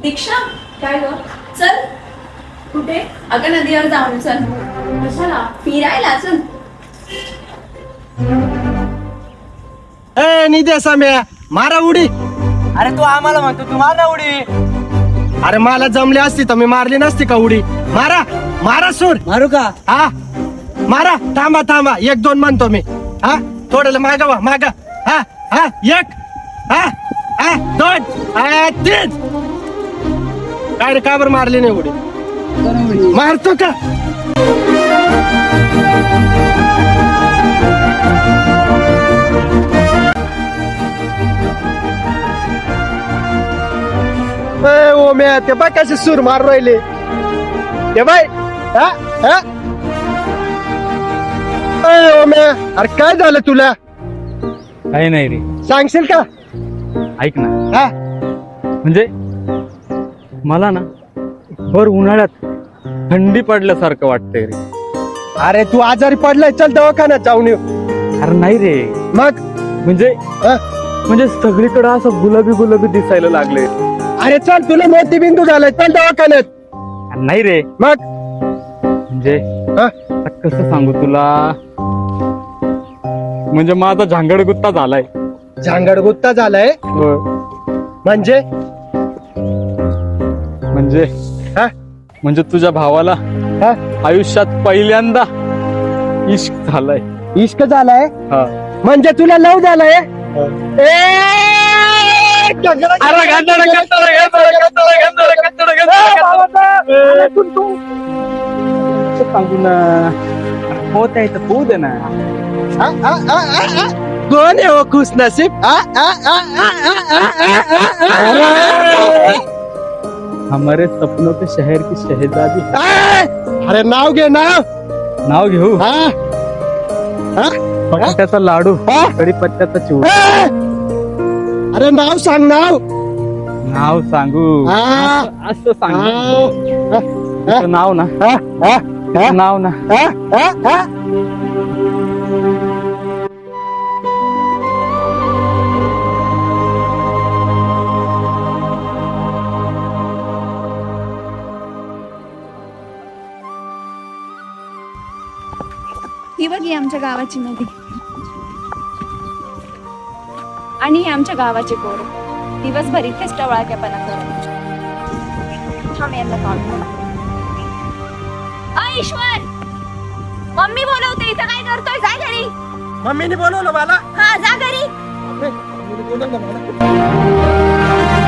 दीक्षा काय ग चल कुठे अगं नदीवर जाऊन चल कशाला फिरायला चल ए निद्या सम्या मारा उडी. अरे तू आम्हाला म्हणतो तू मार ना उडी. अरे मला जमली असती तर मी मारली नसती का उडी. मारा मारा सूर. मारू का? हा मारा. थांबा थांबा 1-2 म्हणतो मी. हा थोडं मागा मागा. हा हा 1 हा हा 2 हा 3. काय रे का बरं मारली नाही उडी. मारतो का? ओ म्या ते बाय कसे सूर मार राहिले ते बाय. हा हा ओ म्या अरे काय झालं तुला काही नाही रे. सांगशील का? ऐक ना, हा म्हणजे मला ना भर उन्हाळ्यात थंडी पडल्यासारखं वाटतंय रे. अरे तू आजारी पडलाय चल दवाखान्यात जाऊन येऊ. अरे नाही रे, मग म्हणजे हा? म्हणजे सगळीकडे असं गुलाबी गुलाबी दिसायला लागले. अरे चल तुला मोतीबिंदू झालाय चल दवाखान्यात. नाही रे, मग म्हणजे हा? आता कसं सांगू तुला, म्हणजे माझा झांगड गुत्ता झालाय. झांगड गुत्ता झालाय म्हणजे म्हणजे हा? म्हणजे तुझ्या भावाला हा? आयुष्यात पहिल्यांदा इश्क झालाय. इश्क झालाय हा. म्हणजे तुला लव झालाय. सांगू ना, होत आहे तर होऊ दे ना. कोण आहे हो खुश नसीब. हमारे सपनों के शहर की शहजादी. अरे नाव घे नाव. नाव घेऊ. हा? हा? बटाट्याचा लाडू, हा? कढीपत्त्याचा चिवडा. अरे नाव सांग नाव. नाव सांगू? हा? असं सांग. हा? तुझं नाव ना, हा? हा? तुझं नाव ना. हा? हा? हा? ही बघ ही आमच्या गावाची नदी आणि ही आमच्या गावाचे पोरं दिवसभर इथेच टवळाक्यापणा करत. थांब यांना कॉल कर. ईश्वर मम्मी बोलवते इथं काय करतोय जा घरी. मम्मीने बोलवलं मला. हा जा घरी. मम्मीने बोलवलं मला.